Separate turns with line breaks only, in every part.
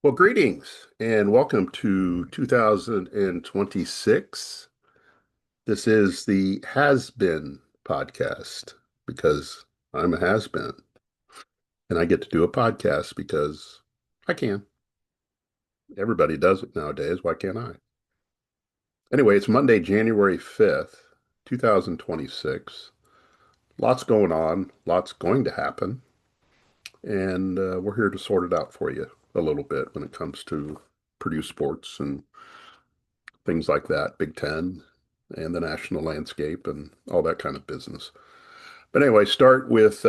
Well, greetings and welcome to 2026. This is the Has Been podcast because I'm a has been and I get to do a podcast because I can. Everybody does it nowadays. Why can't I? Anyway, it's Monday, January 5th, 2026. Lots going on, lots going to happen, and we're here to sort it out for you a little bit when it comes to Purdue sports and things like that, Big Ten and the national landscape and all that kind of business. But anyway, start with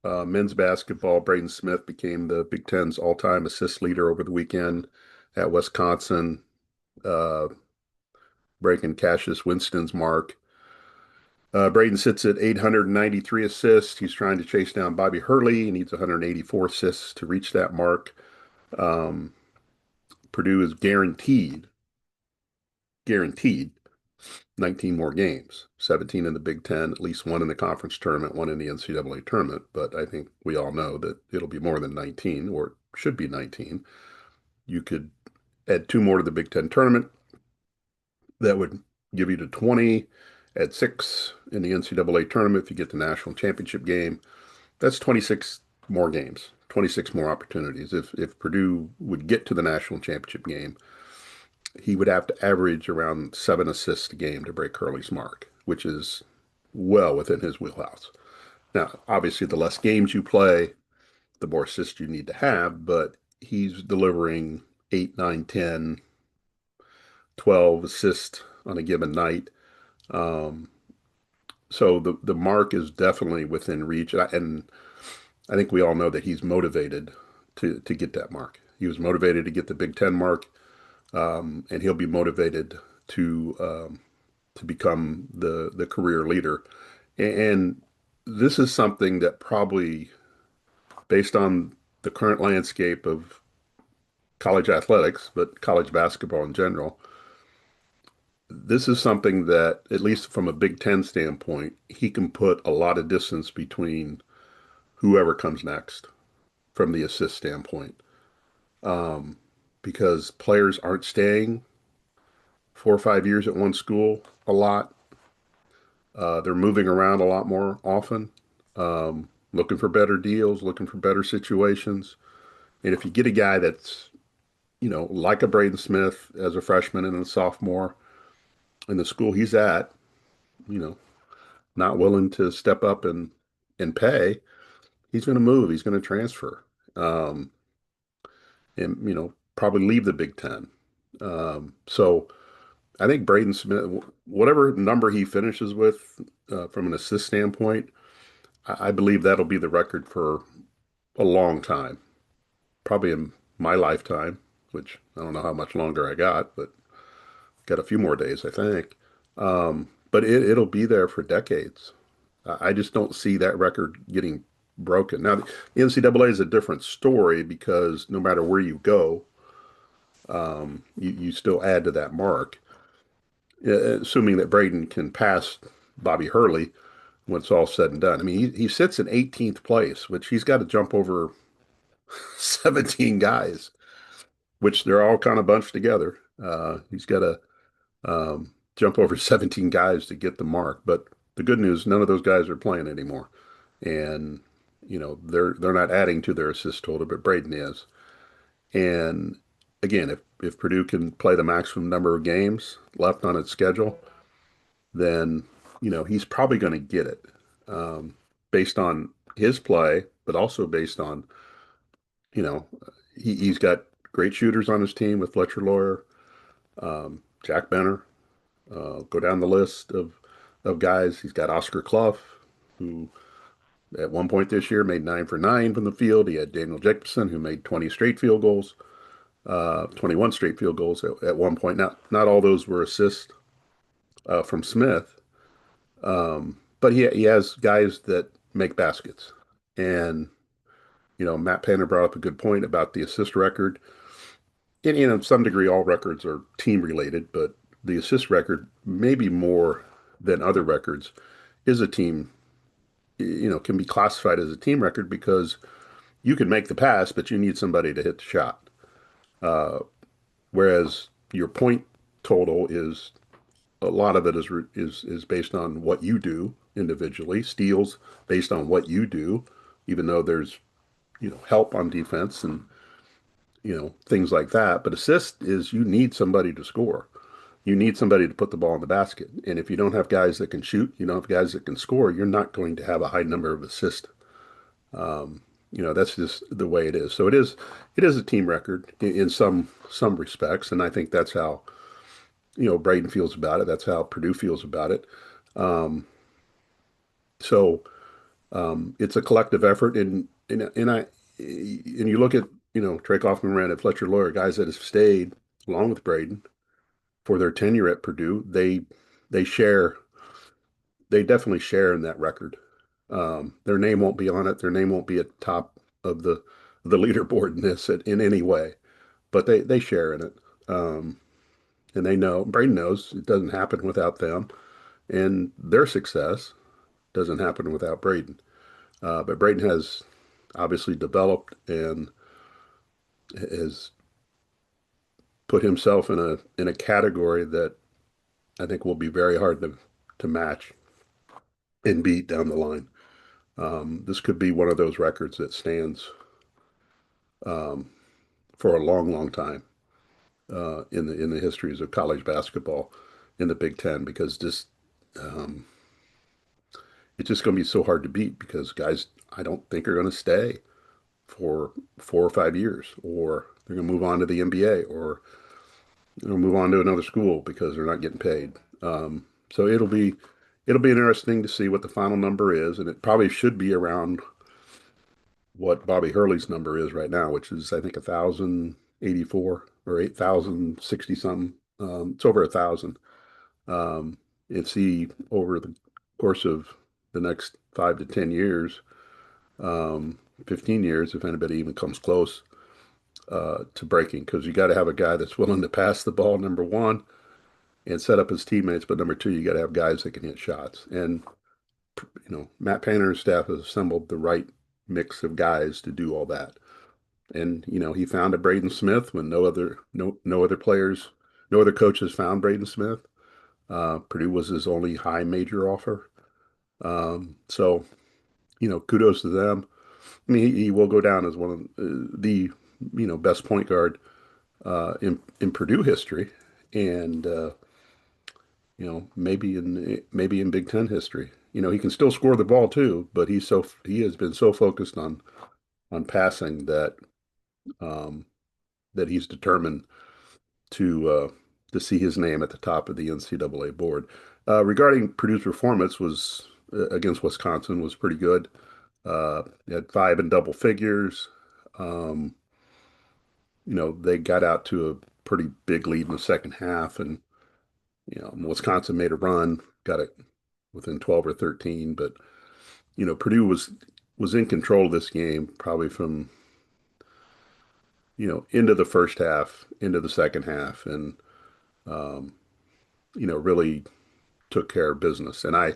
men's basketball. Braden Smith became the Big Ten's all-time assist leader over the weekend at Wisconsin, uh, breaking Cassius Winston's mark. Braden sits at 893 assists. He's trying to chase down Bobby Hurley. He needs 184 assists to reach that mark. Um, Purdue is guaranteed 19 more games, 17 in the Big Ten, at least one in the conference tournament, one in the NCAA tournament. But I think we all know that it'll be more than 19, or it should be 19. You could add two more to the Big Ten tournament. That would give you to 20, add six in the NCAA tournament if you get the national championship game. That's 26 more games, 26 more opportunities. If Purdue would get to the national championship game, he would have to average around 7 assists a game to break Hurley's mark, which is well within his wheelhouse. Now, obviously, the less games you play, the more assists you need to have, but he's delivering 8, 9, 10, 12 assists on a given night. Um, so the mark is definitely within reach. And I think we all know that he's motivated to get that mark. He was motivated to get the Big Ten mark, and he'll be motivated to become the career leader. And this is something that probably, based on the current landscape of college athletics, but college basketball in general, this is something that, at least from a Big Ten standpoint, he can put a lot of distance between whoever comes next from the assist standpoint. Um, because players aren't staying 4 or 5 years at one school a lot. They're moving around a lot more often, looking for better deals, looking for better situations. And if you get a guy that's, like a Braden Smith as a freshman and a sophomore in the school he's at, you know, not willing to step up and pay, he's going to move. He's going to transfer, and probably leave the Big Ten. So I think Braden Smith, whatever number he finishes with from an assist standpoint, I believe that'll be the record for a long time, probably in my lifetime, which I don't know how much longer I got, but got a few more days, I think. But it'll be there for decades. I just don't see that record getting broken. Now, the NCAA is a different story because no matter where you go, you still add to that mark, assuming that Braden can pass Bobby Hurley when it's all said and done. I mean, he sits in 18th place, which he's got to jump over 17 guys, which they're all kind of bunched together. He's got to jump over 17 guys to get the mark. But the good news, none of those guys are playing anymore. And, they're not adding to their assist total, but Braden is. And again, if Purdue can play the maximum number of games left on its schedule, then, he's probably going to get it based on his play, but also based on, you know, he's got great shooters on his team with Fletcher Lawyer, Jack Benner. Go down the list of guys. He's got Oscar Clough, who at one point this year made 9 for 9 from the field. He had Daniel Jacobson, who made 20 straight field goals, 21 straight field goals at one point. Not all those were assists from Smith, but he has guys that make baskets. And, Matt Painter brought up a good point about the assist record. And, to some degree, all records are team related, but the assist record, maybe more than other records, is a team, can be classified as a team record because you can make the pass, but you need somebody to hit the shot. Uh, Whereas your point total is a lot of it is based on what you do individually. Steals based on what you do, even though there's help on defense and things like that. But assist is you need somebody to score. You need somebody to put the ball in the basket. And if you don't have guys that can shoot, you don't have guys that can score, you're not going to have a high number of assists. Um, that's just the way it is. So it is a team record in some respects, and I think that's how Braden feels about it. That's how Purdue feels about it. Um, so it's a collective effort, and you look at Trey Kaufman, ran at Fletcher Lawyer, guys that have stayed along with Braden for their tenure at Purdue. They share they definitely share in that record. Their name won't be on it. Their name won't be at the top of the leaderboard in this in any way, but they share in it. Um, and they know, Braden knows it doesn't happen without them, and their success doesn't happen without Braden. But Braden has obviously developed and has put himself in a category that I think will be very hard to match and beat down the line. This could be one of those records that stands um, for a long, long time in the histories of college basketball in the Big Ten because um, it's just going to be so hard to beat because guys I don't think are going to stay for 4 or 5 years, or they're going to move on to the NBA, or move on to another school because they're not getting paid. So it'll be interesting to see what the final number is, and it probably should be around what Bobby Hurley's number is right now, which is I think 1,084 or 8,060 something. It's over 1,000. And see over the course of the next 5 to 10 years, 15 years, if anybody even comes close to breaking, because you got to have a guy that's willing to pass the ball, number one, and set up his teammates. But number two, you got to have guys that can hit shots. And Matt Painter and staff has assembled the right mix of guys to do all that. And he found a Braden Smith when no other players, no other coaches found Braden Smith. Purdue was his only high major offer. So kudos to them. I mean, he will go down as one of the best point guard in Purdue history, and maybe in Big Ten history. He can still score the ball too, but he has been so focused on passing um, that he's determined to uh, to see his name at the top of the NCAA board. Regarding Purdue's performance was against Wisconsin was pretty good. They had five in double figures. Um, they got out to a pretty big lead in the second half, and Wisconsin made a run, got it within 12 or 13, but Purdue was in control of this game probably from into the first half, into the second half, and um, really took care of business. And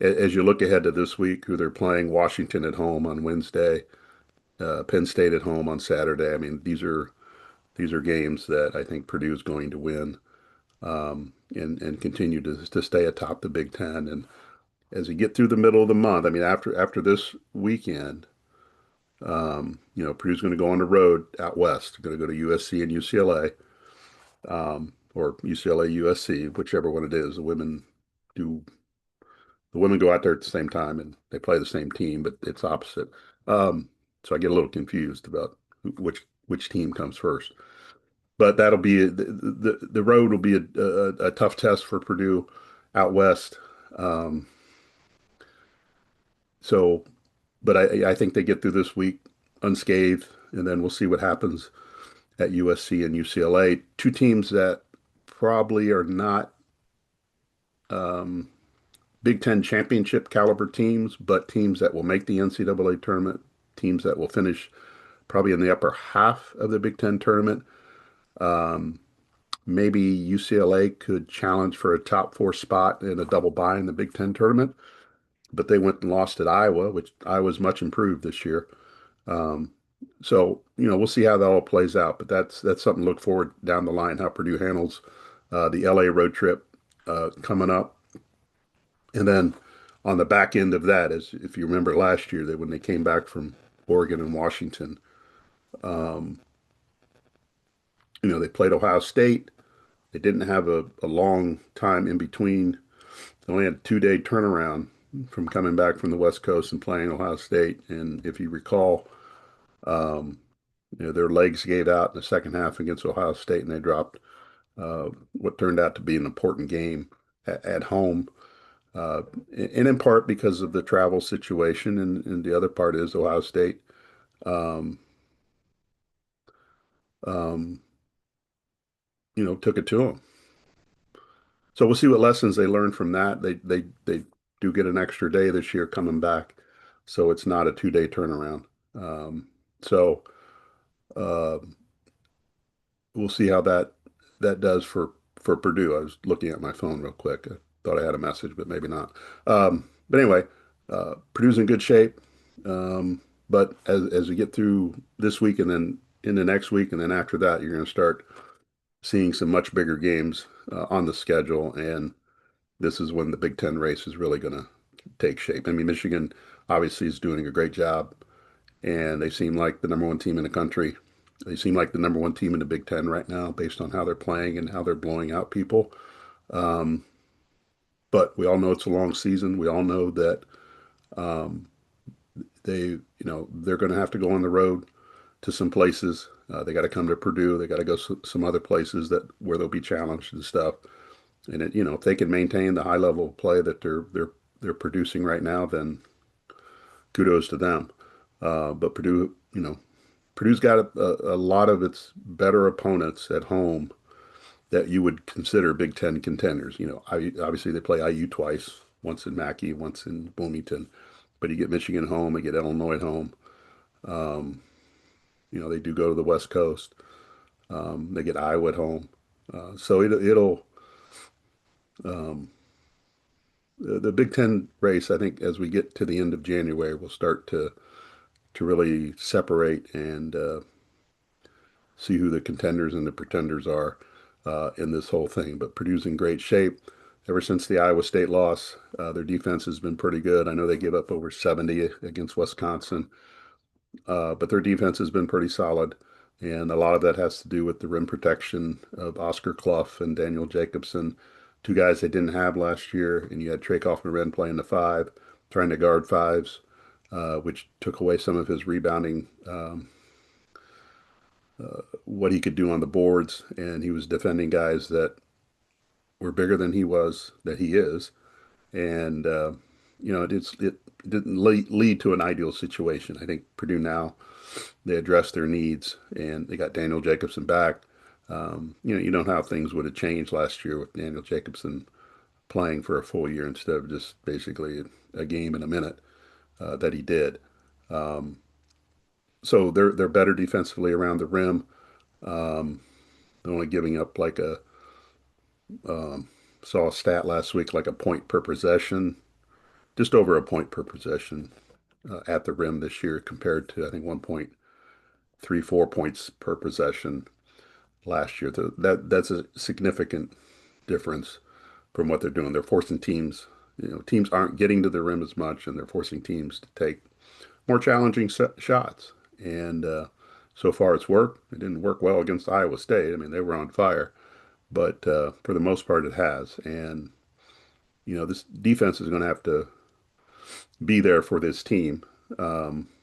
as you look ahead to this week, who they're playing, Washington at home on Wednesday, Penn State at home on Saturday. I mean, these are games that I think Purdue is going to win, and continue to stay atop the Big Ten. And as we get through the middle of the month, I mean, after this weekend, Purdue's going to go on the road out west. They're going to go to USC and UCLA, or UCLA USC, whichever one it is. Do the women go out there at the same time and they play the same team, but it's opposite. Um, so I get a little confused about which team comes first. But that'll be the road will be a tough test for Purdue out west. Um, so, but I think they get through this week unscathed, and then we'll see what happens at USC and UCLA, two teams that probably are not um, Big Ten championship caliber teams, but teams that will make the NCAA tournament, teams that will finish probably in the upper half of the Big Ten tournament. Um, Maybe UCLA could challenge for a top four spot in a double bye in the Big Ten tournament, but they went and lost at Iowa, which Iowa's much improved this year. Um, So, we'll see how that all plays out, but that's something to look forward down the line, how Purdue handles the LA road trip coming up. And then on the back end of that, as if you remember last year, that when they came back from Oregon and Washington, um, they played Ohio State. They didn't have a long time in between. They only had a 2-day turnaround from coming back from the West Coast and playing Ohio State. And if you recall, um, their legs gave out in the second half against Ohio State, and they dropped what turned out to be an important game at home. And in part because of the travel situation, and the other part is Ohio State, um, um, took it to them. So we'll see what lessons they learn from that. They do get an extra day this year coming back, so it's not a 2-day turnaround. So uh, we'll see how that does for Purdue. I was looking at my phone real quick. I thought I had a message, but maybe not. But anyway, Purdue's in good shape. Um, but as we get through this week and then in the next week and then after that, you're going to start seeing some much bigger games on the schedule, and this is when the Big Ten race is really going to take shape. I mean, Michigan obviously is doing a great job, and they seem like the number one team in the country. They seem like the number one team in the Big Ten right now, based on how they're playing and how they're blowing out people. Um, but we all know it's a long season. We all know that um, they're going to have to go on the road to some places. They got to come to Purdue. They got to go some other places that where they'll be challenged and stuff. And if they can maintain the high level of play that they're producing right now, then kudos to them. But Purdue, Purdue's got a lot of its better opponents at home that you would consider Big Ten contenders. Obviously they play IU twice, once in Mackey, once in Bloomington, but you get Michigan home, you get Illinois at home. Um, they do go to the West Coast. They get Iowa at home. So it'll um, the Big Ten race. I think as we get to the end of January, we'll start to really separate and see who the contenders and the pretenders are in this whole thing. But Purdue's in great shape. Ever since the Iowa State loss, their defense has been pretty good. I know they give up over 70 against Wisconsin, but their defense has been pretty solid. And a lot of that has to do with the rim protection of Oscar Clough and Daniel Jacobson, two guys they didn't have last year. And you had Trey Kaufman-Renn playing the five, trying to guard fives, which took away some of his rebounding, what he could do on the boards. And he was defending guys that were bigger than that he is. And, it didn't lead to an ideal situation. I think Purdue now, they addressed their needs and they got Daniel Jacobson back. You know how things would have changed last year with Daniel Jacobson playing for a full year instead of just basically a game in a minute that he did. Um, so they're better defensively around the rim. Um, they're only giving up like um, saw a stat last week, like a point per possession, just over a point per possession at the rim this year compared to, I think, 1.34 points per possession last year. That's a significant difference from what they're doing. They're forcing teams, teams aren't getting to the rim as much, and they're forcing teams to take more challenging shots. And so far, it's worked. It didn't work well against Iowa State. I mean, they were on fire, but for the most part, it has. And this defense is going to have to be there for this team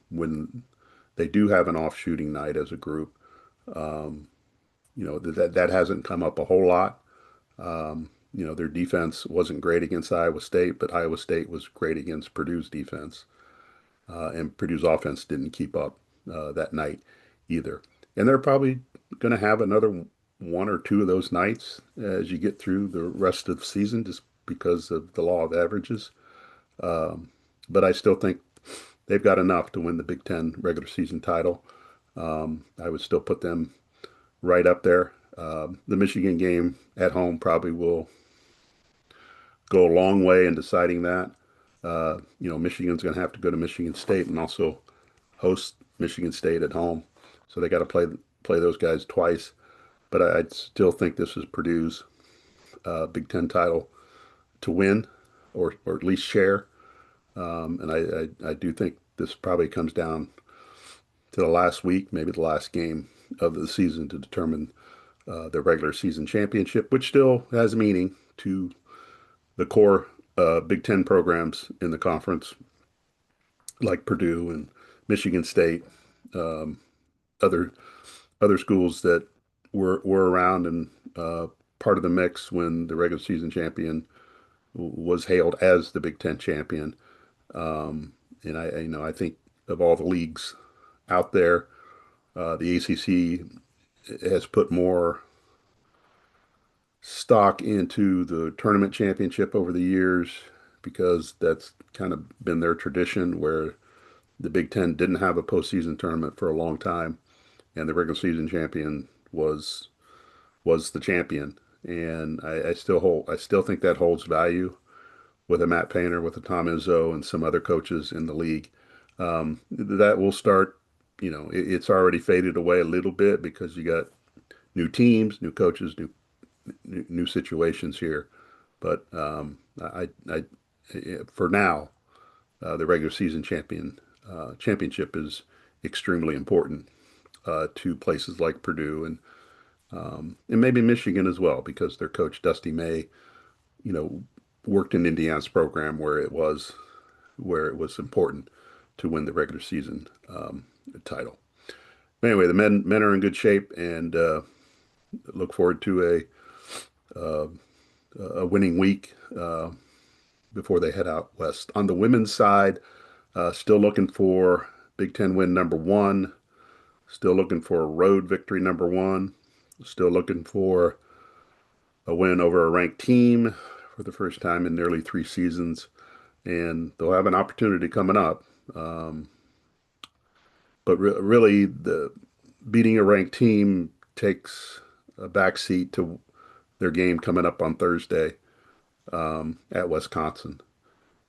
when they do have an off shooting night as a group. Um, that hasn't come up a whole lot. Their defense wasn't great against Iowa State, but Iowa State was great against Purdue's defense, and Purdue's offense didn't keep up that night either. And they're probably going to have another one or two of those nights as you get through the rest of the season, just because of the law of averages. Um, but I still think they've got enough to win the Big Ten regular season title. I would still put them right up there. The Michigan game at home probably will go a long way in deciding that. Michigan's going to have to go to Michigan State and also host Michigan State at home, so they got to play those guys twice. But I still think this is Purdue's Big Ten title to win, or at least share. And I do think this probably comes down to the last week, maybe the last game of the season to determine the regular season championship, which still has meaning to the core Big Ten programs in the conference, like Purdue and Michigan State, um, other other schools that were around and part of the mix when the regular season champion was hailed as the Big Ten champion. And I think of all the leagues out there, the ACC has put more stock into the tournament championship over the years because that's kind of been their tradition where the Big Ten didn't have a postseason tournament for a long time, and the regular season champion was the champion. And I still think that holds value with a Matt Painter, with a Tom Izzo, and some other coaches in the league. That will start. It's already faded away a little bit because you got new teams, new coaches, new situations here. But for now, the regular season championship is extremely important to places like Purdue and maybe Michigan as well because their coach Dusty May, you know, worked in Indiana's program where it was important to win the regular season title. Anyway, the men are in good shape and look forward to a winning week before they head out west. On the women's side, still looking for Big Ten win number one. Still looking for a road victory number one. Still looking for a win over a ranked team for the first time in nearly 3 seasons. And they'll have an opportunity coming up. But really, the beating a ranked team takes a backseat to their game coming up on Thursday at Wisconsin.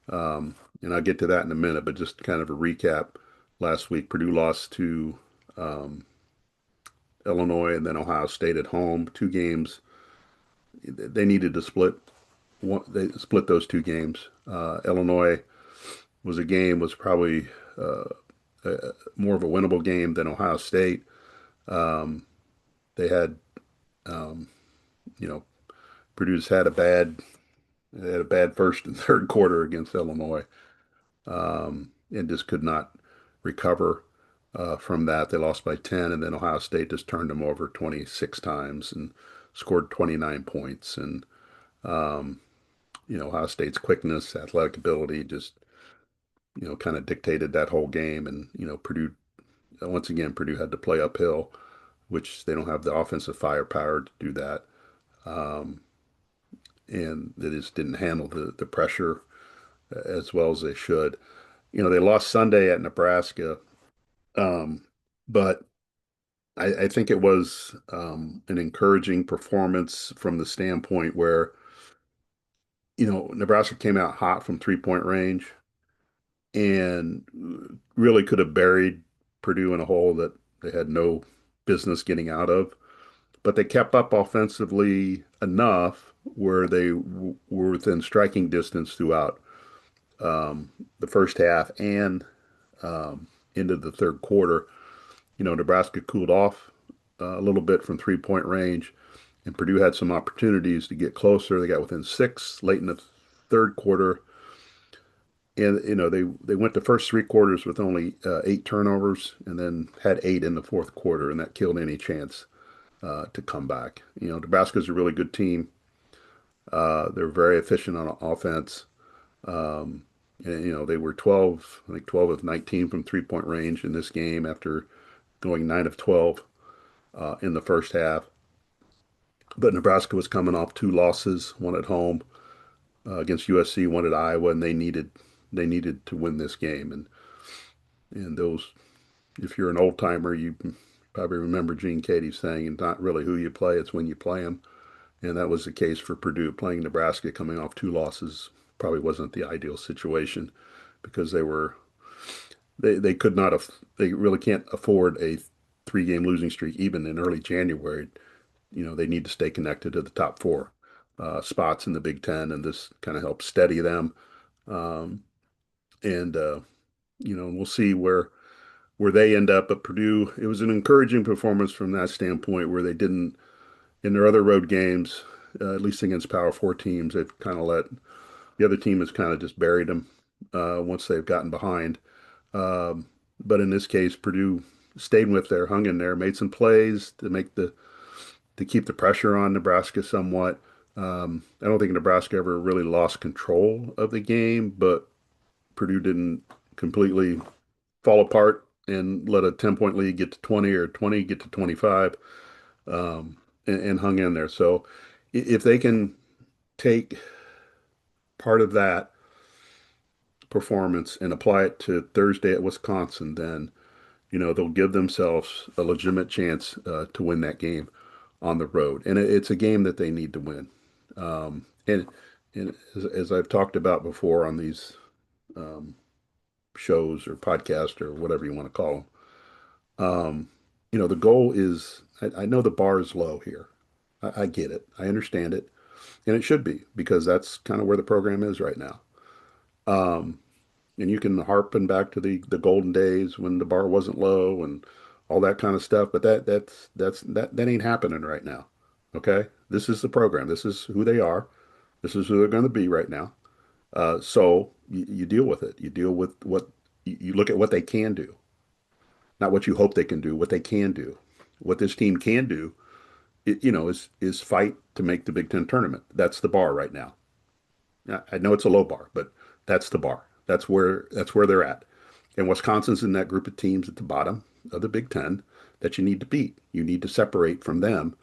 And I'll get to that in a minute, but just kind of a recap. Last week, Purdue lost to Illinois and then Ohio State at home. Two games they needed to split. They split those two games. Illinois was probably more of a winnable game than Ohio State. Um, they had, um, you know, Purdue's had a bad first and third quarter against Illinois, and just could not recover from that. They lost by 10, and then Ohio State just turned them over 26 times and scored 29 points. And Ohio State's quickness, athletic ability, just kind of dictated that whole game. And Purdue once again, Purdue had to play uphill, which they don't have the offensive firepower to do that. Um, and they just didn't handle the pressure as well as they should. They lost Sunday at Nebraska, um, but I think it was an encouraging performance from the standpoint where, Nebraska came out hot from 3-point range and really could have buried Purdue in a hole that they had no business getting out of. But they kept up offensively enough where they were within striking distance throughout the first half and into the third quarter. Nebraska cooled off a little bit from 3-point range, and Purdue had some opportunities to get closer. They got within six late in the third quarter, and they went the first 3 quarters with only 8 turnovers, and then had 8 in the fourth quarter, and that killed any chance to come back. Nebraska's a really good team. They're very efficient on offense. And they were 12, I think 12 of 19 from 3-point range in this game after going 9 of 12 in the first half. But Nebraska was coming off 2 losses, one at home against USC, one at Iowa, and they needed to win this game. And those, if you're an old timer, you probably remember Gene Keady saying, "It's not really who you play; it's when you play them." And that was the case for Purdue. Playing Nebraska coming off 2 losses probably wasn't the ideal situation because they were they could not have they really can't afford a 3 game losing streak even in early January. They need to stay connected to the top four spots in the Big Ten, and this kind of helps steady them. Um, and we'll see where they end up. But Purdue, it was an encouraging performance from that standpoint, where they didn't in their other road games, at least against Power Four teams, they've kind of let the other team has kind of just buried them once they've gotten behind. Um, but in this case, Purdue stayed with there, hung in there, made some plays to keep the pressure on Nebraska somewhat. I don't think Nebraska ever really lost control of the game, but Purdue didn't completely fall apart and let a 10-point lead get to 20 or 20 get to 25, and hung in there. So if they can take part of that performance and apply it to Thursday at Wisconsin, then they'll give themselves a legitimate chance to win that game on the road, and it's a game that they need to win. And as I've talked about before on these um, shows or podcasts or whatever you want to call them, the goal is I know the bar is low here. I get it. I understand it. And it should be because that's kind of where the program is right now. Um, and you can harpen back to the golden days when the bar wasn't low and all that kind of stuff, but that ain't happening right now. Okay? This is the program. This is who they are. This is who they're going to be right now. So you deal with it. You deal with what you look at what they can do, not what you hope they can do, what they can do. What this team can do, is fight to make the Big Ten tournament. That's the bar right now. I know it's a low bar, but that's the bar. That's where they're at. And Wisconsin's in that group of teams at the bottom of the Big Ten that you need to beat. You need to separate from them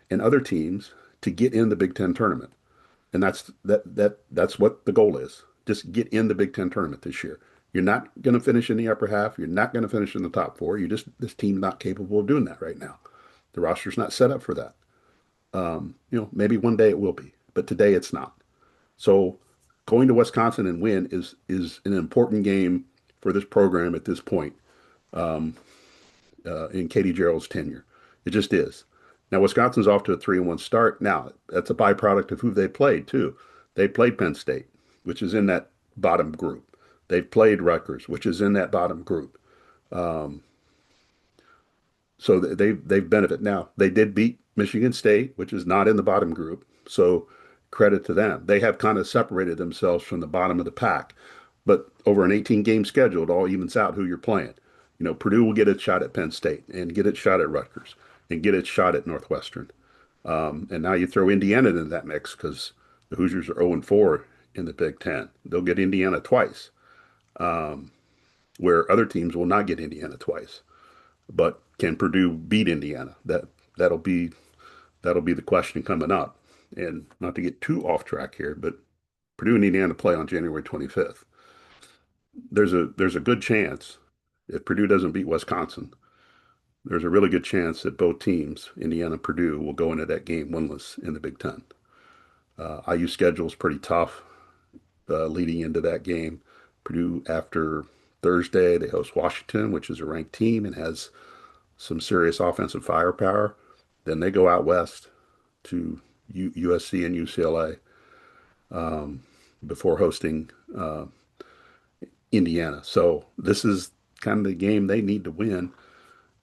and other teams to get in the Big Ten tournament. And that's what the goal is. Just get in the Big Ten tournament this year. You're not going to finish in the upper half. You're not going to finish in the top four. This team's not capable of doing that right now. The roster's not set up for that. Maybe one day it will be, but today it's not. So going to Wisconsin and win is an important game for this program at this point in Katie Gerald's tenure. It just is. Now Wisconsin's off to a 3-1 start. Now that's a byproduct of who they played too. They played Penn State, which is in that bottom group. They've played Rutgers, which is in that bottom group. So they've benefited. Now they did beat Michigan State, which is not in the bottom group. So credit to them. They have kind of separated themselves from the bottom of the pack. But over an 18 game schedule, it all evens out who you're playing. Purdue will get its shot at Penn State and get its shot at Rutgers and get its shot at Northwestern. And now you throw Indiana into that mix because the Hoosiers are 0-4 in the Big Ten. They'll get Indiana twice, where other teams will not get Indiana twice. But can Purdue beat Indiana? That'll be the question coming up. And not to get too off track here, but Purdue and Indiana play on January 25th. There's a good chance if Purdue doesn't beat Wisconsin, there's a really good chance that both teams, Indiana and Purdue, will go into that game winless in the Big Ten. IU schedule is pretty tough leading into that game. Purdue after Thursday they host Washington, which is a ranked team and has some serious offensive firepower. Then they go out west to USC and UCLA before hosting Indiana. So this is kind of the game they need to win,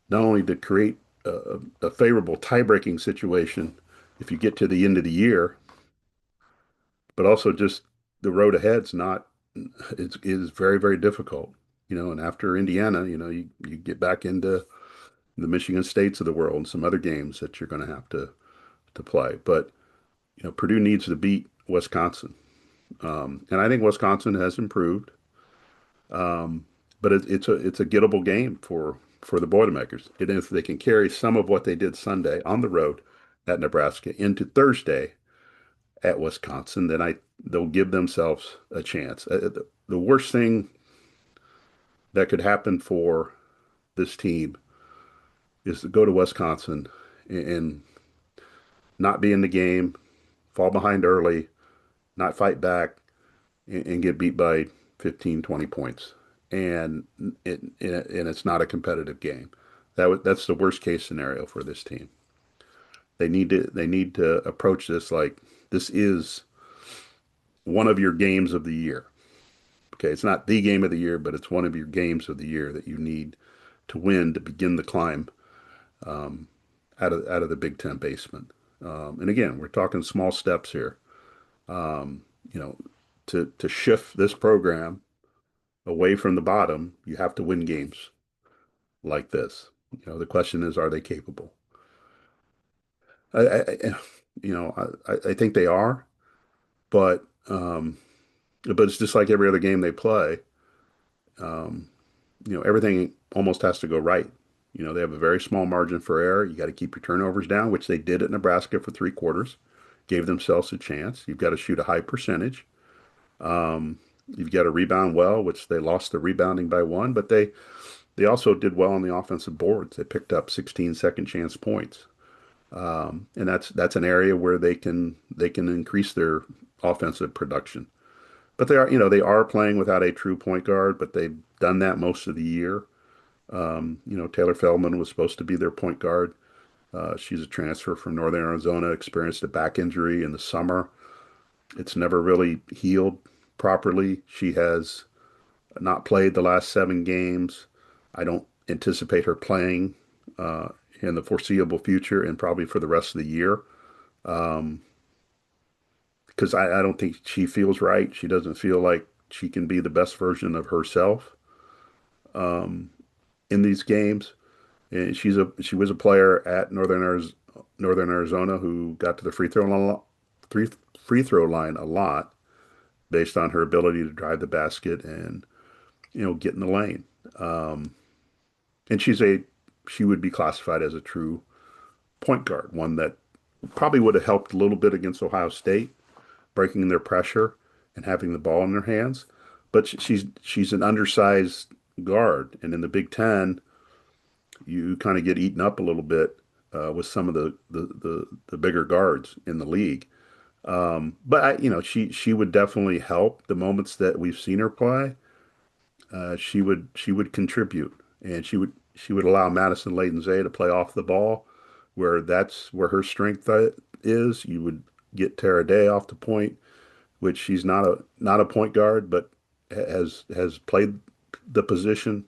not only to create a favorable tie-breaking situation if you get to the end of the year, but also just the road ahead's not it is very, very difficult. And after Indiana, you get back into the Michigan States of the world and some other games that you're going to have to play. But Purdue needs to beat Wisconsin, and I think Wisconsin has improved. But it's a gettable game for the Boilermakers. And if they can carry some of what they did Sunday on the road at Nebraska into Thursday at Wisconsin, then they'll give themselves a chance. The worst thing that could happen for this team is to go to Wisconsin and not be in the game, fall behind early, not fight back, and get beat by 15, 20 points. and and it's not a competitive game. That's the worst case scenario for this team. They need to approach this like this is one of your games of the year. Okay, it's not the game of the year, but it's one of your games of the year that you need to win to begin the climb um, out of the Big Ten basement. And again, we're talking small steps here. Um, you know, to shift this program away from the bottom, you have to win games like this. The question is, are they capable? I I think they are, but but it's just like every other game they play. Um, everything almost has to go right. They have a very small margin for error. You got to keep your turnovers down, which they did at Nebraska for 3 quarters, gave themselves a chance. You've got to shoot a high percentage. You've got to rebound well, which they lost the rebounding by one, but they also did well on the offensive boards. They picked up 16 second chance points. And that's an area where they can increase their offensive production. But they are playing without a true point guard, but they've done that most of the year. Taylor Feldman was supposed to be their point guard. She's a transfer from Northern Arizona, experienced a back injury in the summer. It's never really healed properly. She has not played the last 7 games. I don't anticipate her playing uh, in the foreseeable future and probably for the rest of the year um, because I don't think she feels right. She doesn't feel like she can be the best version of herself um, in these games. And she was a player at Northern Arizona who got to the three free throw line a lot based on her ability to drive the basket and get in the lane. Um, and she would be classified as a true point guard, one that probably would have helped a little bit against Ohio State, breaking their pressure and having the ball in their hands. But she's an undersized guard, and in the Big Ten, you kind of get eaten up a little bit with some of the bigger guards in the league. But she would definitely help the moments that we've seen her play. She would contribute, and she would allow Madison Layden-Zay to play off the ball, where that's where her strength is. You would get Tara Day off the point, which she's not a point guard, but has played the position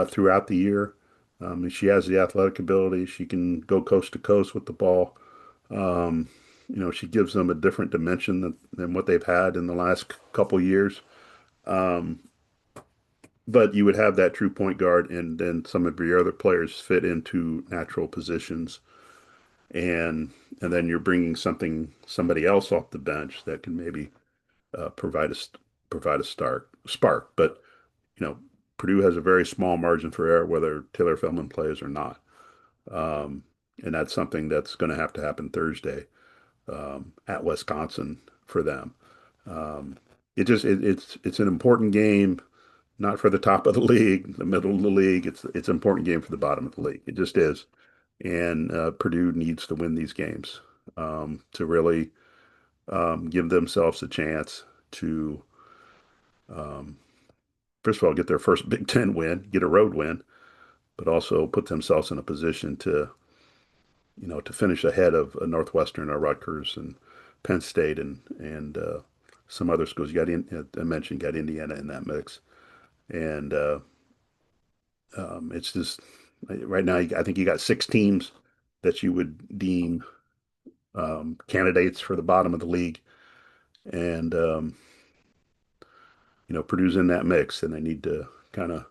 throughout the year. And she has the athletic ability. She can go coast to coast with the ball. Um, she gives them a different dimension than what they've had in the last couple years. Um, but you would have that true point guard, and then some of your other players fit into natural positions, and then you're bringing somebody else off the bench that can maybe uh, provide a provide a spark. But you know, Purdue has a very small margin for error whether Taylor Feldman plays or not, um, and that's something that's going to happen Thursday at Wisconsin for them. Um, it's an important game, not for the top of the league, the middle of the league. It's an important game for the bottom of the league. It just is, and Purdue needs to win these games to really give themselves a chance to, um, first of all, get their first Big Ten win, get a road win, but also put themselves in a position to finish ahead of Northwestern or Rutgers and Penn State and some other schools. I mentioned, got Indiana in that mix, and it's just right now. I think you got 6 teams that you would deem candidates for the bottom of the league, and Purdue's in that mix, and they need to kind of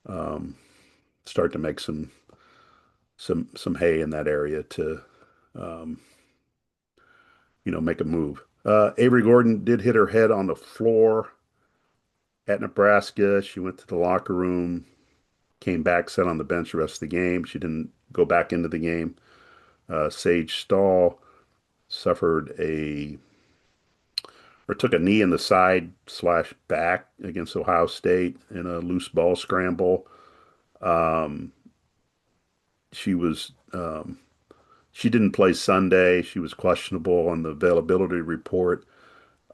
um, start to make some hay in that area to um, make a move. Avery Gordon did hit her head on the floor at Nebraska. She went to the locker room, came back, sat on the bench the rest of the game. She didn't go back into the game. Sage Stahl suffered took a knee in the side slash back against Ohio State in a loose ball scramble. Um, she was she didn't play Sunday. She was questionable on the availability report.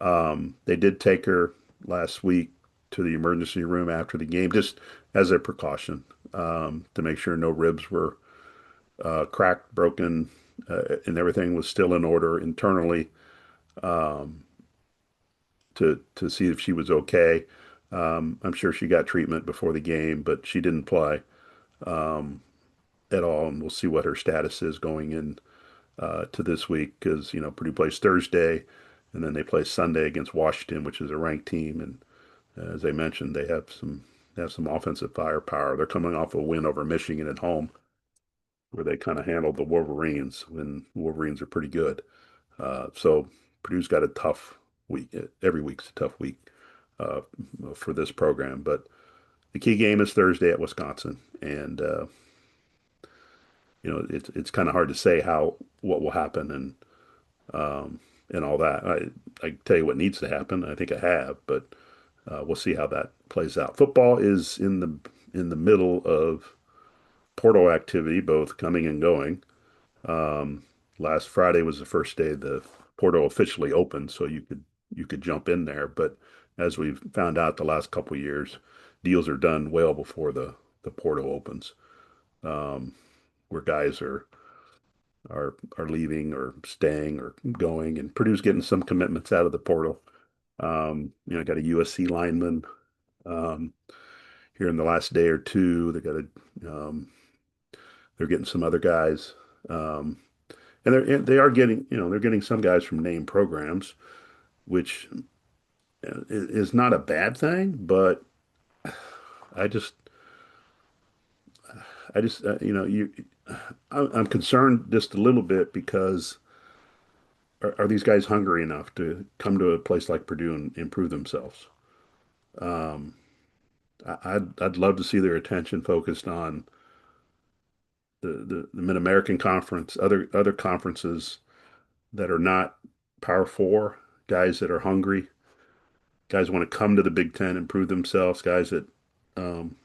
They did take her last week to the emergency room after the game, just as a precaution, to make sure no ribs were cracked, broken, and everything was still in order internally, um, to see if she was okay. I'm sure she got treatment before the game, but she didn't play at all, and we'll see what her status is going in to this week because Purdue plays Thursday, and then they play Sunday against Washington, which is a ranked team, and as I mentioned, they have some offensive firepower. They're coming off a win over Michigan at home, where they kind of handled the Wolverines when Wolverines are pretty good. So Purdue's got a tough week. Every week's a tough week uh, for this program, but the key game is Thursday at Wisconsin, and it's kind of hard to say what will happen and all that. I tell you what needs to happen. I think I have, but we'll see how that plays out. Football is in the middle of portal activity, both coming and going. Um, Last Friday was the first day the portal officially opened, so you could jump in there. But as we've found out the last couple of years, deals are done well before the portal opens, um, where guys are leaving or staying or going, and Purdue's getting some commitments out of the portal. Got a USC lineman um, here in the last day or two. They're getting some other guys. Um, and they are getting some guys from name programs, which is not a bad thing, but I just I just I'm concerned just a little bit because are these guys hungry enough to come to a place like Purdue and improve themselves? Um, I'd love to see their attention focused on the Mid-American Conference, other conferences that are not Power Four, guys that are hungry, guys want to come to the Big Ten and prove themselves, guys that um,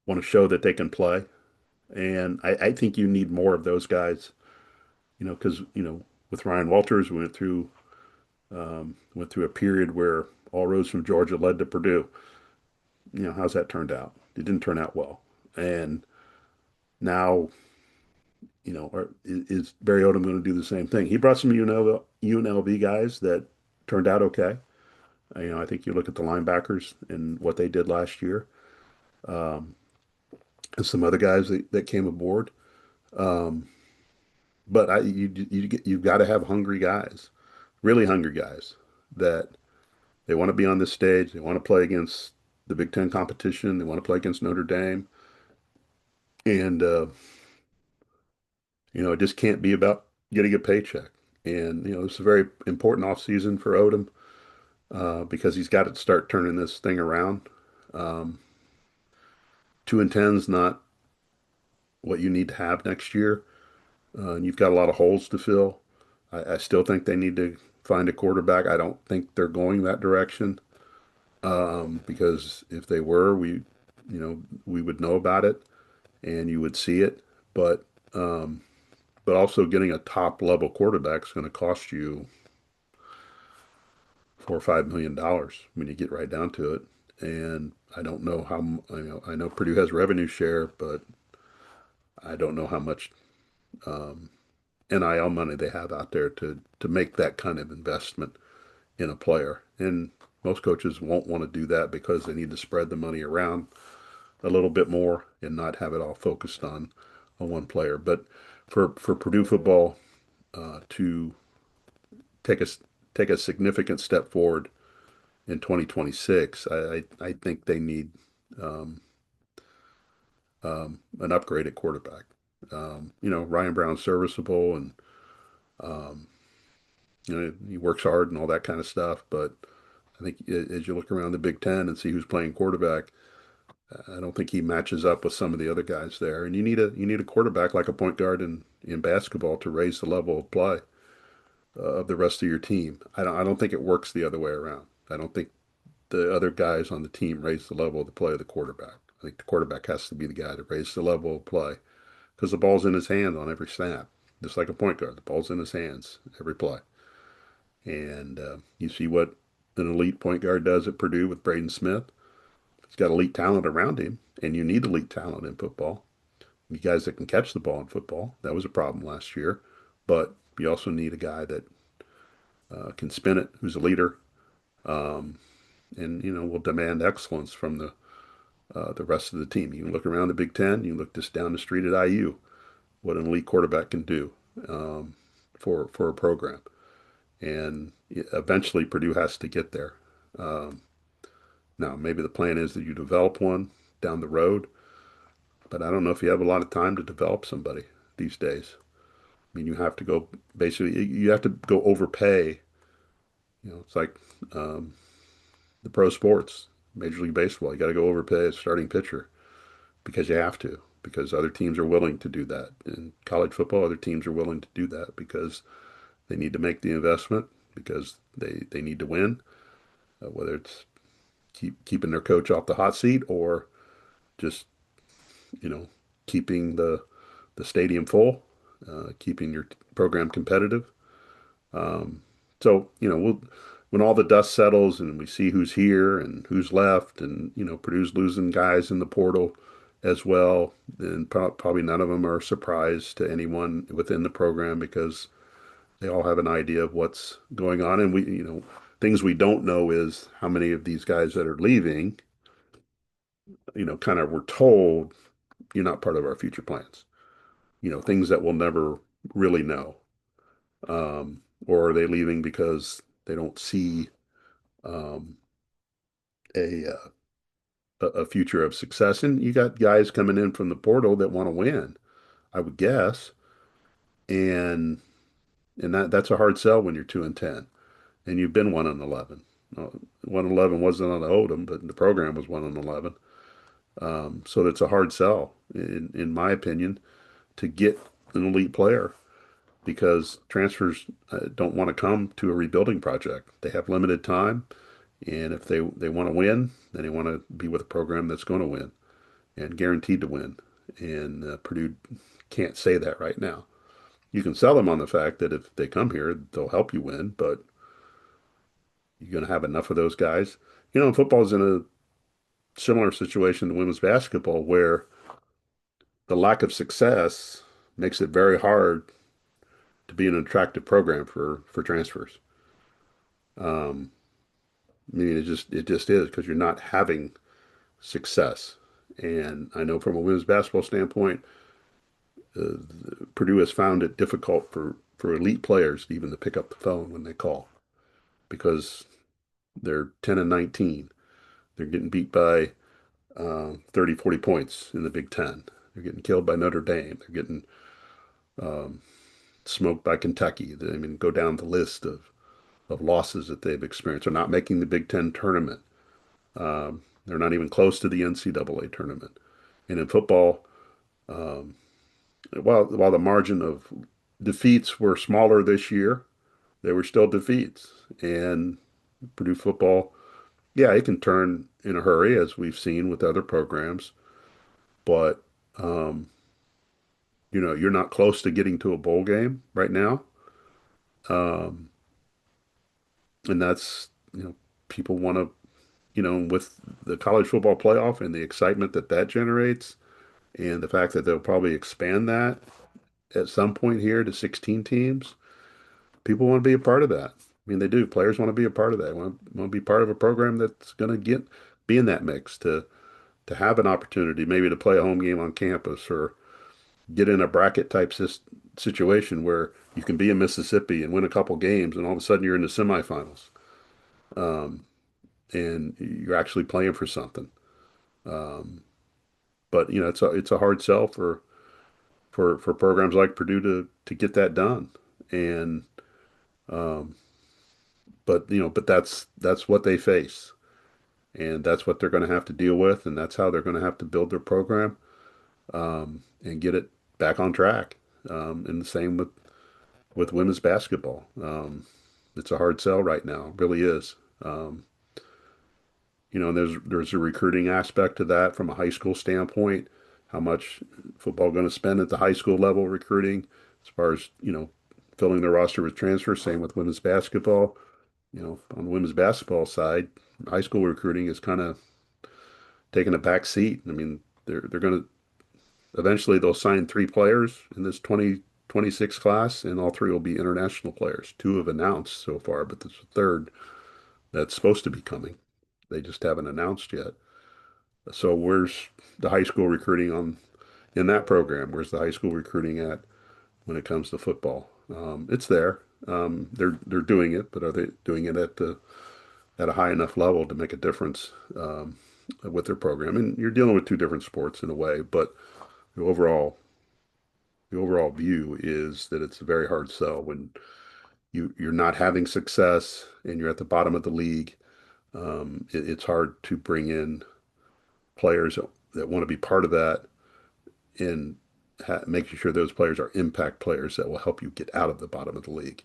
want to show that they can play. And I think you need more of those guys, because with Ryan Walters, we went through a period where all roads from Georgia led to Purdue. How's that turned out? It didn't turn out well. And now, is Barry Odom going to do the same thing? He brought some UNLV guys that turned out okay. I think you look at the linebackers and what they did last year, um, and some other guys that came aboard. Um, but you've got to have hungry guys, really hungry guys that they want to be on this stage. They want to play against the Big Ten competition. They want to play against Notre Dame, and it just can't be about getting a paycheck. And it's a very important off season for Odom because he's got to start turning this thing around. Um, 2-10 is not what you need to have next year. And you've got a lot of holes to fill. I still think they need to find a quarterback. I don't think they're going that direction because if they were, we would know about it and you would see it. But um, but also getting a top level quarterback is going to cost you $4 or $5 million when you get right down to it. And I don't know how, I know Purdue has revenue share, but I don't know how much um, NIL money they have out there to make that kind of investment in a player. And most coaches won't want to do that because they need to spread the money around a little bit more and not have it all focused on one player. But for Purdue football to take a take a significant step forward in 2026, I think they need um, an upgrade at quarterback. Ryan Brown's serviceable and um, he works hard and all that kind of stuff. But I think as you look around the Big Ten and see who's playing quarterback, I don't think he matches up with some of the other guys there. And you need a quarterback like a point guard in basketball to raise the level of play of the rest of your team. I don't think it works the other way around. I don't think the other guys on the team raise the level of the play of the quarterback. I think the quarterback has to be the guy to raise the level of play because the ball's in his hand on every snap, just like a point guard. The ball's in his hands every play. And you see what an elite point guard does at Purdue with Braden Smith. He's got elite talent around him, and you need elite talent in football. You guys that can catch the ball in football. That was a problem last year, but you also need a guy that can spin it, who's a leader, um, and will demand excellence from the rest of the team. You can look around the Big Ten. You can look just down the street at IU. What an elite quarterback can do um, for a program, and eventually Purdue has to get there. Um, Now, maybe the plan is that you develop one down the road, but I don't know if you have a lot of time to develop somebody these days. I mean, you have to go basically, you have to go overpay. It's like um, the pro sports, Major League Baseball. You got to go overpay a starting pitcher because you have to, because other teams are willing to do that. In college football, other teams are willing to do that because they need to make the investment, because they need to win, whether it's keeping their coach off the hot seat or just you know, keeping the stadium full, keeping your program competitive. Um, so, when all the dust settles and we see who's here and who's left, and Purdue's losing guys in the portal as well, then probably none of them are a surprise to anyone within the program because they all have an idea of what's going on. And things we don't know is how many of these guys that are leaving, kind of were told, you're not part of our future plans. Things that we'll never really know. Or are they leaving because they don't see um, a, a future of success? And you got guys coming in from the portal that want to win, I would guess. And that's a hard sell when you're 2-10 and you've been 1-11. 1-11 wasn't on the Odom, but the program was 1-11. So that's a hard sell, in my opinion, to get an elite player because transfers don't want to come to a rebuilding project. They have limited time, and if they want to win, then they want to be with a program that's going to win and guaranteed to win. And Purdue can't say that right now. You can sell them on the fact that if they come here, they'll help you win, but you're going to have enough of those guys. Football's in a similar situation to women's basketball where the lack of success makes it very hard to be an attractive program for transfers. Um, I mean, it just is because you're not having success. And I know from a women's basketball standpoint, Purdue has found it difficult for elite players even to pick up the phone when they call because they're 10-19. They're getting beat by 30, 40 points in the Big Ten. They're getting killed by Notre Dame. They're getting um, smoked by Kentucky. I mean, go down the list of losses that they've experienced. They're not making the Big Ten tournament. They're not even close to the NCAA tournament. And in football, um, while the margin of defeats were smaller this year, they were still defeats. And Purdue football, yeah, it can turn in a hurry, as we've seen with other programs. But um, you're not close to getting to a bowl game right now. Um, and that's, people want to, with the college football playoff and the excitement that that generates, and the fact that they'll probably expand that at some point here to 16 teams, people want to be a part of that. I mean, they do. Players want to be a part of that. Want to be part of a program that's going to be in that mix to have an opportunity, maybe to play a home game on campus or get in a bracket type situation where you can be in Mississippi and win a couple games, and all of a sudden you're in the semifinals, um, and you're actually playing for something. Um, but it's a hard sell for programs like Purdue to get that done. And um, but that's what they face, and that's what they're going to have to deal with, and that's how they're going to have to build their program and get it back on track. And the same with women's basketball. It's a hard sell right now, it really is. Um, there's a recruiting aspect to that from a high school standpoint. How much football going to spend at the high school level recruiting, as far as filling the roster with transfers. Same with women's basketball. On the women's basketball side, high school recruiting is kind of taking a back seat. I mean, they're going to eventually they'll sign three players in this 2026 class, and all three will be international players. Two have announced so far, but there's a third that's supposed to be coming. They just haven't announced yet. So where's the high school recruiting on in that program? Where's the high school recruiting at when it comes to football? It's there. They're doing it, but are they doing it at a high enough level to make a difference with their program? And you're dealing with two different sports in a way, but the overall the overall view is that it's a very hard sell when you're not having success and you're at the bottom of the league. It's hard to bring in players that want to be part of that and making sure those players are impact players that will help you get out of the bottom of the league.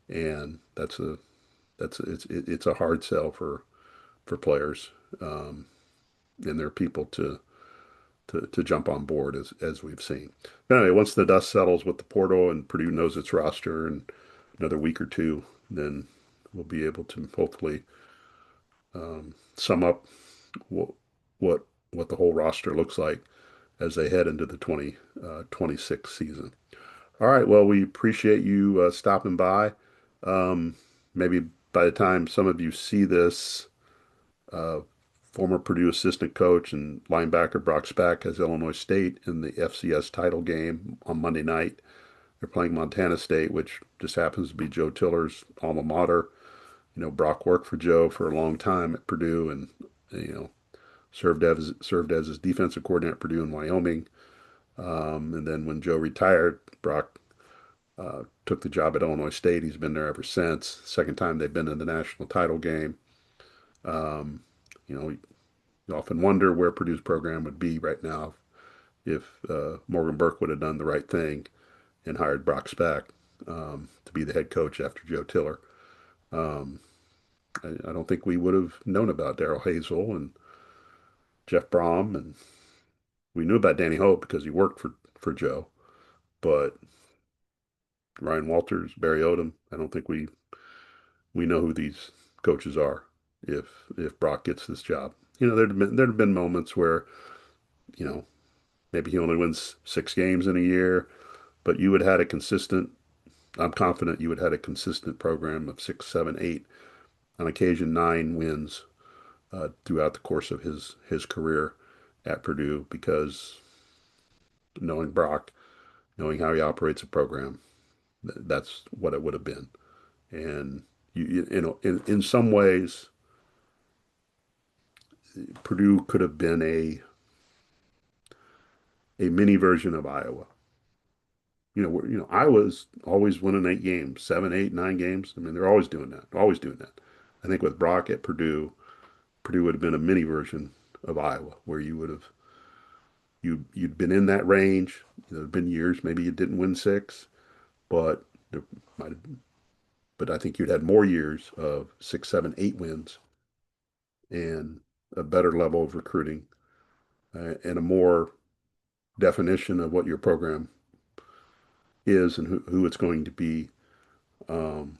And it's a hard sell for players and their people to jump on board as we've seen. But anyway, once the dust settles with the portal and Purdue knows its roster in another week or two, then we'll be able to hopefully sum up what what what the whole roster looks like as they head into the 2026 season. All right, well, we appreciate you stopping by. Um, Maybe by the time some of you see this, uh, former Purdue assistant coach and linebacker Brock Speck has Illinois State in the FCS title game on Monday night. They're playing Montana State, which just happens to be Joe Tiller's alma mater. Brock worked for Joe for a long time at Purdue, and you know served as his defensive coordinator at Purdue in Wyoming. And then when Joe retired, Brock took the job at Illinois State. He's been there ever since. Second time they've been in the national title game. Um, you know, you often wonder where Purdue's program would be right now if Morgan Burke would have done the right thing and hired Brock Speck to be the head coach after Joe Tiller. Um, I don't think we would have known about Daryl Hazel and Jeff Brom, and we knew about Danny Hope because he worked for Joe. But Ryan Walters, Barry Odom, I don't think we know who these coaches are if Brock gets this job. There'd been moments where you know maybe he only wins 6 games in a year, but you would have had a consistent. I'm confident you would have had a consistent program of 6, 7, 8, on occasion 9 wins throughout the course of his career at Purdue because knowing Brock, knowing how he operates a program, that's what it would have been. And in some ways, Purdue could have been a mini version of Iowa. Iowa's always winning 8 games, 7, 8, 9 games. I mean, they're always doing that, always doing that. I think with Brock at Purdue, Purdue would have been a mini version of Iowa, where you'd been in that range. There have been years maybe you didn't win 6, but there might have, but I think you'd had more years of 6, 7, 8 wins and a better level of recruiting and a more definition of what your program is and who it's going to be um,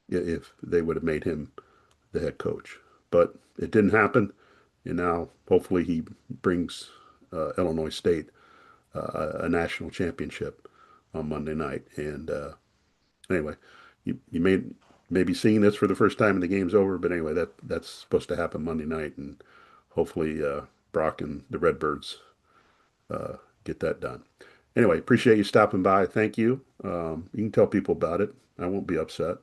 if they would have made him the head coach. But it didn't happen, and now hopefully he brings Illinois State a national championship on Monday night. And anyway, you may be seeing this for the first time and the game's over, but anyway, that's supposed to happen Monday night, and hopefully Brock and the Redbirds uh, get that done. Anyway, appreciate you stopping by. Thank you. You can tell people about it. I won't be upset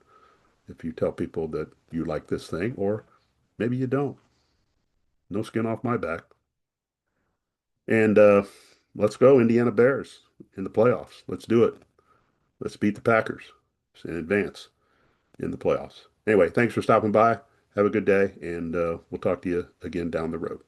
if you tell people that you like this thing, or maybe you don't. No skin off my back. And let's go, Indiana Bears in the playoffs. Let's do it. Let's beat the Packers in advance in the playoffs. Anyway, thanks for stopping by. Have a good day, and we'll talk to you again down the road.